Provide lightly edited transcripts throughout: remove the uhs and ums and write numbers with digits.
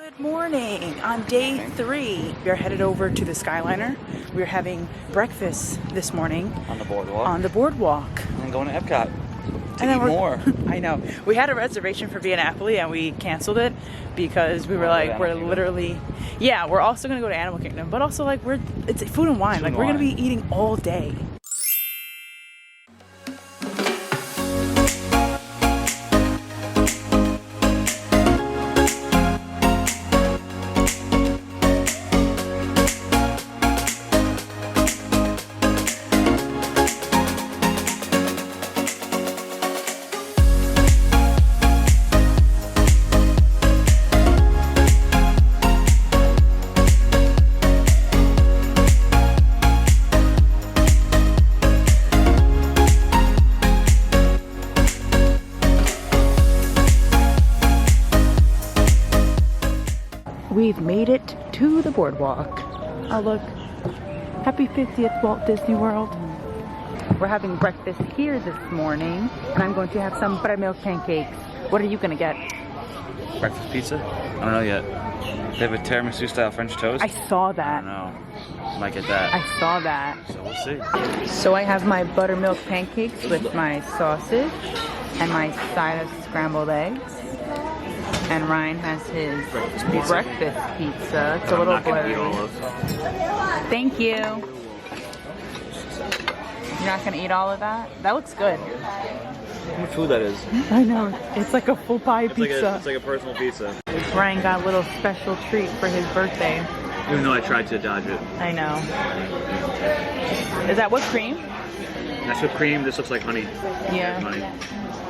Good morning. On day 3, we are headed over to the Skyliner. We're having breakfast this morning on the boardwalk. And then going to Epcot to eat more. I know. We had a reservation for Via Napoli and we canceled it because we were like, we're literally, yeah, we're also gonna go to Animal Kingdom, but also like it's food and wine. Like we're gonna be eating all day. We've made it to the boardwalk. Oh look, happy 50th Walt Disney World. We're having breakfast here this morning and I'm going to have some buttermilk pancakes. What are you gonna get? Breakfast pizza? I don't know yet. They have a tiramisu style French toast. I saw that. I don't know. Might get that. I saw that. So we'll see. So I have my buttermilk pancakes with my sausage and my side of scrambled eggs. And Ryan has his breakfast pizza. It's a little blurry. Thank you. You're not gonna eat all of that? That looks good. How much food that is? I know. It's like a full pie pizza. It's like a personal pizza. Ryan got a little special treat for his birthday. Even though I tried to dodge it. I know. Is that whipped cream? That's whipped cream. This looks like honey. Yeah. Honey.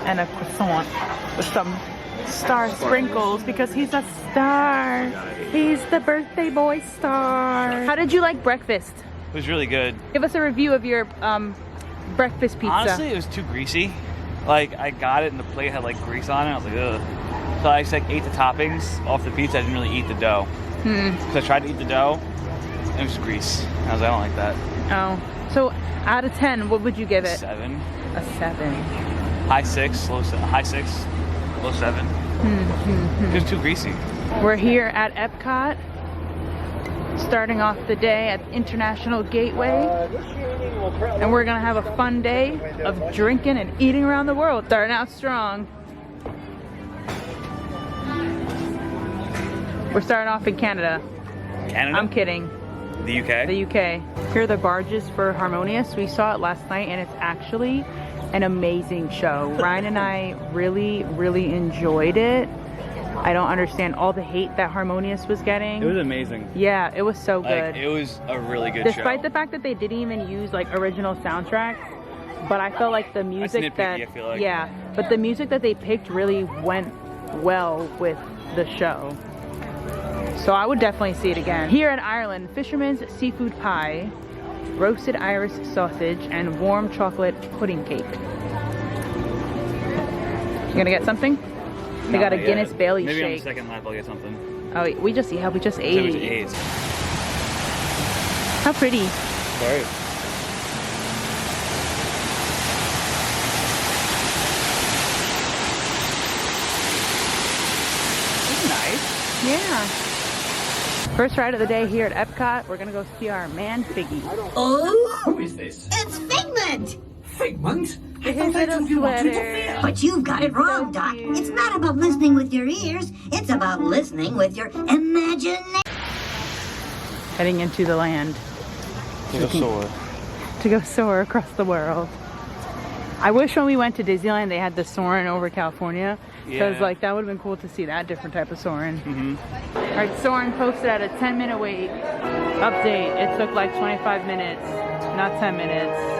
And a croissant with some star sprinkles because he's a star. He's the birthday boy star. How did you like breakfast? It was really good. Give us a review of your breakfast pizza. Honestly, it was too greasy. Like, I got it and the plate had like grease on it. I was like, ugh. So I just like ate the toppings off the pizza. I didn't really eat the dough. So I tried to eat the dough and it was grease. I was like, I don't like that. Oh. So out of 10, what would you give it? 7. A 7. High 6, low 7. High 6, low 7. It was too greasy. We're here at Epcot, starting off the day at International Gateway, and we're gonna have a fun day of drinking and eating around the world. Starting out strong. We're starting off in Canada. Canada? I'm kidding. The UK? The UK. Here are the barges for Harmonious. We saw it last night and it's actually an amazing show. Ryan and I really, really enjoyed it. I don't understand all the hate that Harmonious was getting. It was amazing. Yeah, it was so good. It was a really good show. Despite the fact that they didn't even use like original soundtracks, but I felt like the music I feel like. Yeah, but the music that they picked really went well with the show. So I would definitely see it again. Here in Ireland, Fisherman's Seafood Pie, roasted Irish sausage, and warm chocolate pudding cake. You gonna get something? They got a Guinness Bailey Maybe shake. on the second lap I'll get something. Oh, we just ate. We just ate. It was 8. How pretty. Very. Nice. Yeah. First ride of the day here at Epcot. We're gonna go see our man Figgy. Oh, Who is this? it's Figment! Figment? I His thought I little told you not to sweater. interfere. But you've got it wrong, Doc. It's not about listening with your ears. It's about listening with your imagination. Heading into the land To go soar. to go soar across the world. I wish when we went to Disneyland they had the soaring over California. Because Yeah. like that would have been cool to see that different type of soaring. Alright, soaring posted at a 10-minute wait. Update, it took like 25 minutes, not 10 minutes.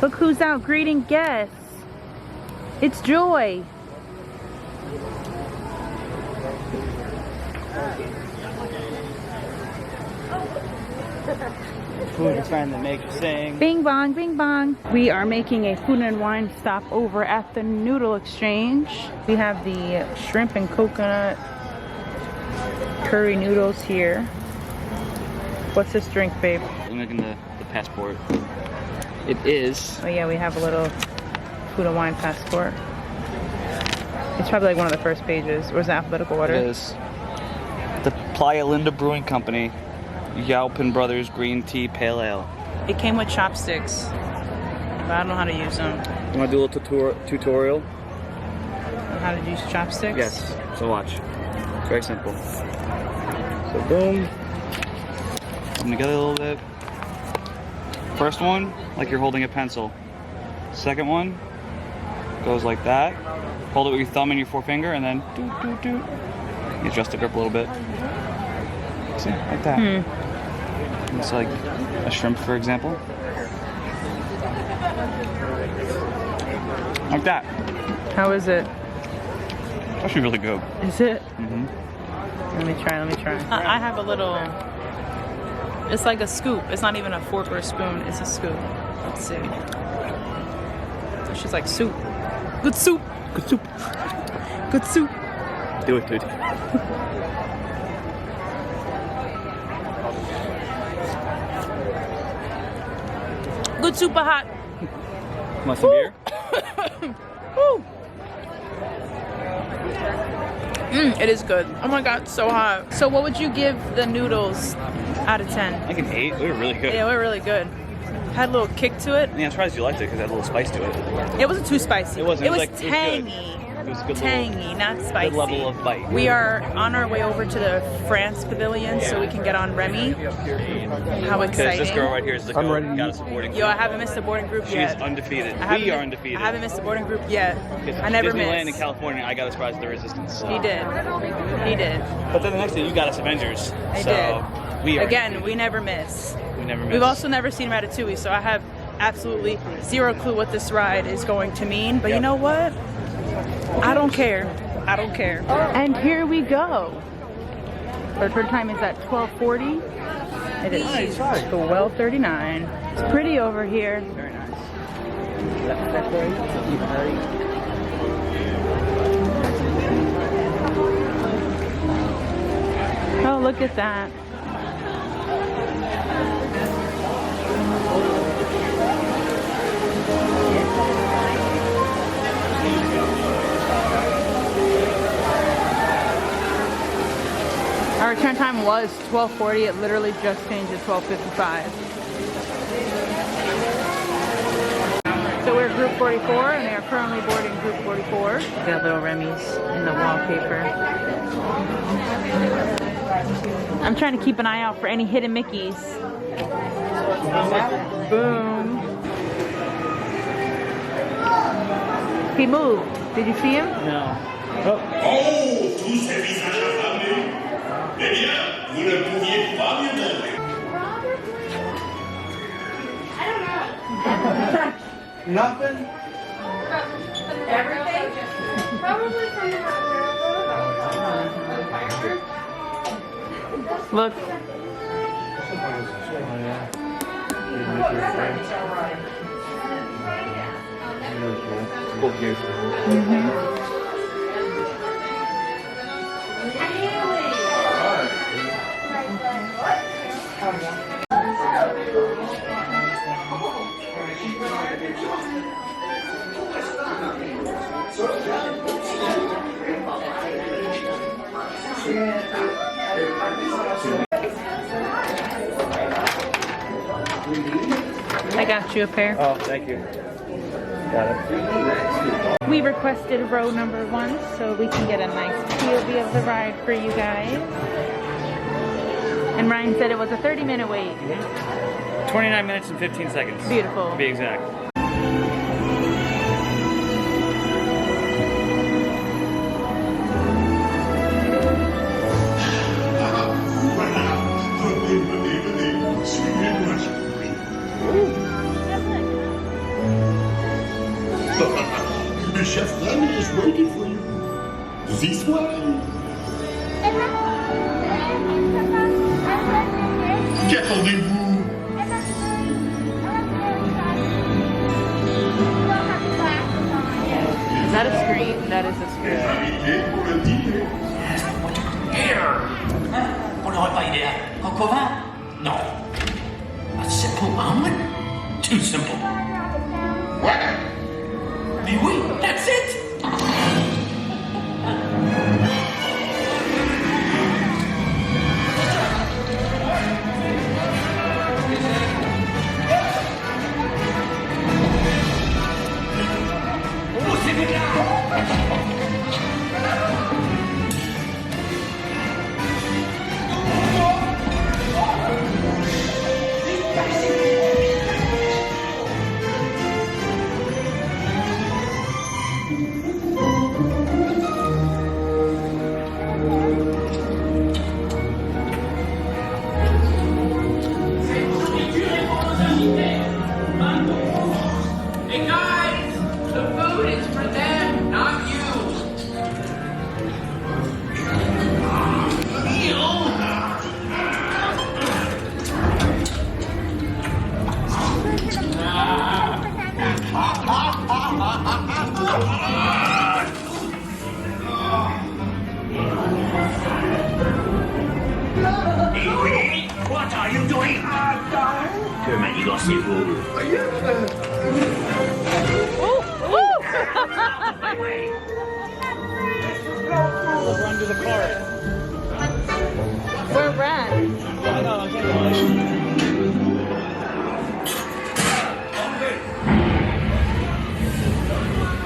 Look who's out greeting guests. It's Joy. Food is trying to make you sing. Bing bong, bing bong. We are making a food and wine stop over at the Noodle Exchange. We have the shrimp and coconut curry noodles here. What's this drink, babe? I'm making the passport. It is. Oh yeah, we have a little food and wine passport. It's probably like one of the first pages. Or is it alphabetical order? It is. The Playa Linda Brewing Company, Yalpin Brothers Green Tea Pale Ale. It came with chopsticks, but I don't know how to use them. You want to do a little tutorial? On how to use chopsticks? Yes. So watch. It's very simple. So boom. Put them together a little bit. First one, like you're holding a pencil. Second one goes like that. Hold it with your thumb and your forefinger, and then doot, doot, doot. You adjust the grip a little bit. See, like that. It's like a shrimp, for example. Like that. How is it? It's actually really good. Is it? Mm-hmm. Let me try. I have a little, it's like a scoop. It's not even a fork or a spoon, it's a scoop. Let's see. She's like, soup. Good soup. Good soup. Good soup. Do it, dude. Good super hot. Want some beer? Woo. It is good. Oh my god, so hot. So what would you give the noodles out of 10? Like an 8. They were really good. Yeah, they were really good. Had a little kick to it. Yeah, I'm surprised you liked it because it had a little spice to it. It wasn't too spicy. It wasn't. It was It was like- tangy. It was a good Tangy, not spicy. good level of bite. We are on our way over to the France Pavilion so we can get on Remy. How Because exciting. this girl right here is the girl who got us a boarding Yo, I haven't missed the boarding group She's yet. undefeated. I We are undefeated. I haven't missed the boarding group yet. It's I never Disneyland in miss. California, I got us Rise of the Resistance. He did. He did. But then the next day, you got us Avengers. I so did. We are Again, undefeated. we never miss. We never miss. We've also never seen Ratatouille, so I have absolutely zero clue what this ride is going to mean. But you know what? I don't care. I don't care. And here we go. Our turn time is at 12:40. It is 12:39. It's pretty over here. Very nice. Oh, look at that. Our return time was 12:40. It literally just changed to 12:55. So we're group 44 and they are currently boarding group 44. We got little Remy's in the wallpaper. I'm trying to keep an eye out for any hidden Mickeys. Boom. He moved. Did you see him? No. Oh, tous ces visages affamés. Eh bien, vous ne pouviez pas mieux demander. Nothing? Everything? Probably from the Look. I got you a pair. Oh, thank you. Got it. We requested row number 1 so we can get a nice POV of the ride for you guys. And Ryan said it was a 30-minute wait. 29 minutes and 15 seconds. Beautiful. To be exact. Voilà. Venez, venez, venez. Suivez-moi, je vous prie. The chef Remy is waiting for you. This way. Qu'attendez-vous? Is that a screen? That is a screen. Invité pour le dîner. Here! On n'aurait pas idée à coq au vin? Non. A simple omelet? Too simple. What? Mais oui, that's it! Oh, c'est bien! Hey guys, the food is for them, not you. Hey, what are you doing? Que manigancez-vous? We're under the cart. We're rat. I know, I'm saying.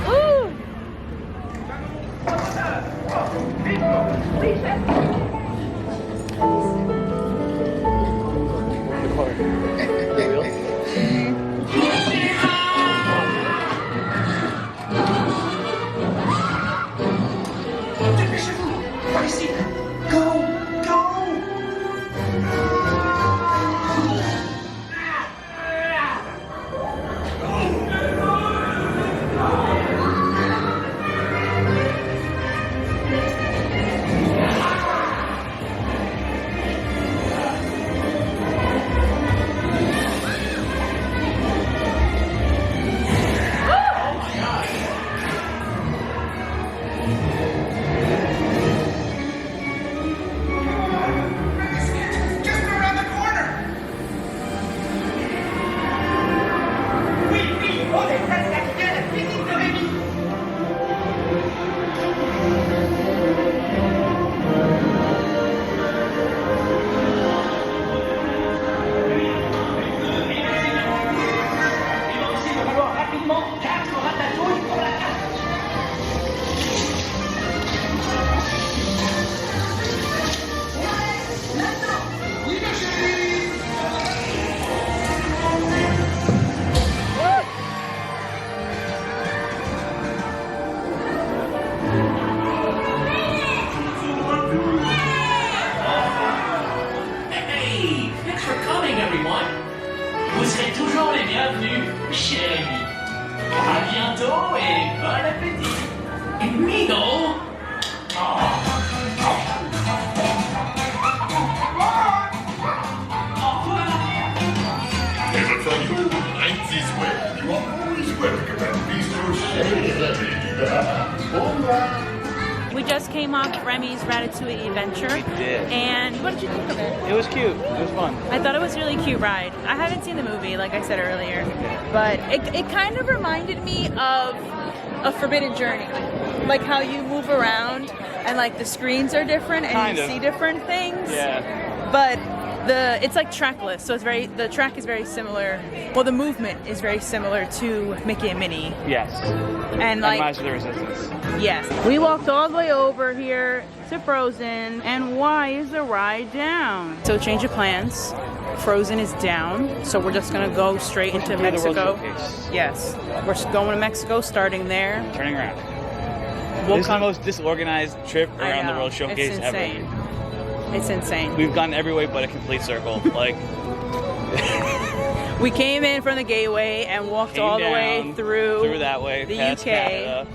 Ooh. The cart. The wheel. Dépêchez-vous! Par ici! Go! Go! Just around the corner! Oui, oui! On est presque à la piscine de Remy! Il va aussi me falloir rapidement 4 ratatouilles pour la carte! Oui, ma chérie! Hey! Thanks for coming, everyone! Vous serez toujours les bienvenus chez Remy. À bientôt et bon appétit! Et Noodle! Au revoir! Never tell you, right this way. You are always welcome at Bistro Chez Remy. We just came off Remy's Ratatouille adventure. We did. And what did you think of it? It was cute. It was fun. I thought it was a really cute ride. I haven't seen the movie, like I said earlier, but it kind of reminded me of a Forbidden Journey. Like how you move around and like the screens are different and Kind you of. see different things. Yeah. But it's like trackless, so the track is very similar. Well, the movement is very similar to Mickey and Minnie. Yes. And like Rise of the Resistance. yes. We walked all the way over here to Frozen, and why is the ride down? So change of plans. Frozen is down, so we're just gonna go straight into We're at the World Mexico. Showcase. Yes, we're going to Mexico, starting there. Turning around. We'll This is the come- most disorganized trip I around the know, World Showcase it's ever. insane. It's insane. We've gone every way but a complete circle. Like, We came in from the gateway and walked all the way through that way, the past UK. Canada,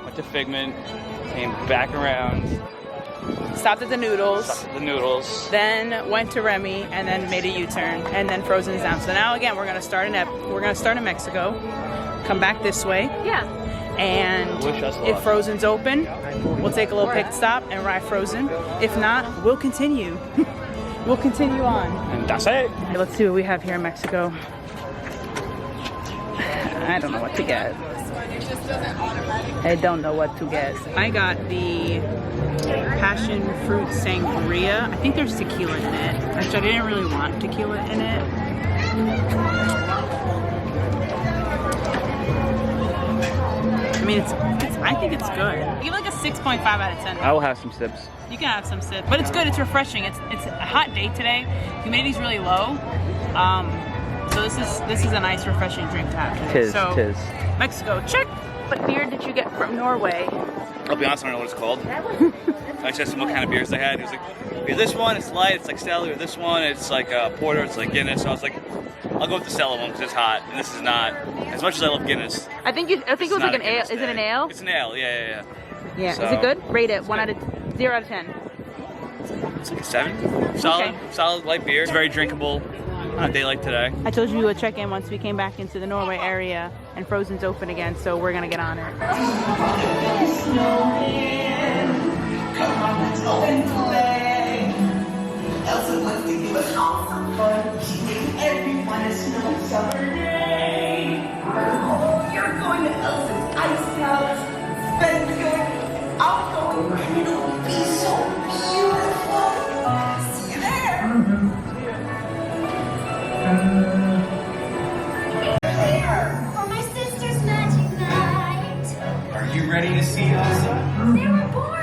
went to Figment, came back around, Stopped at the Noodles. Then went to Remy and then made a U-turn and then Frozen's down. So now again we're gonna start in Mexico, come back this way. Yeah. And Wish us if luck. Frozen's open, we'll take a little pit stop and ride Frozen. If not, we'll continue. We'll continue on. And that's it. Okay, let's see what we have here in Mexico. I don't know what to get. I don't know what to get. I got the passion fruit sangria. I think there's tequila in it. Actually, I didn't really want tequila in it. I mean, I think it's good. I give it like a 6.5 out of 10. I will have some sips. You can have some sip, but it's good. It's refreshing. It's a hot day today. Humidity's really low. So this is a nice, refreshing drink to have. Tis. Mexico, check. What beer did you get from Norway? I'll be honest, I don't know what it's called. I just asked him what kind of beers they had. He was like, "Hey, this one, it's light, it's like Stella, or this one, it's like porter, it's like Guinness." So I was like, I'll go with the Stella one because it's hot, and this is not. As much as I love Guinness. I think it was like an ale. Is it an ale? It's an ale, yeah. Yeah. So, is it good? Rate it 0 out of 10. It's like a 7. Solid light beer. It's very drinkable on a day like today. I told you we would check in once we came back into the Norway area, and Frozen's open again, so we're gonna get on it. Come on, let's go and play. Elsa wants to give us all some fun. She gave everyone a snow summer day. Oh, you're going to Elsa's ice palace. Ben's going, I'm going, and it'll be so beautiful. See you there. Here for my sister's magic night. Are you ready to see Elsa? They were born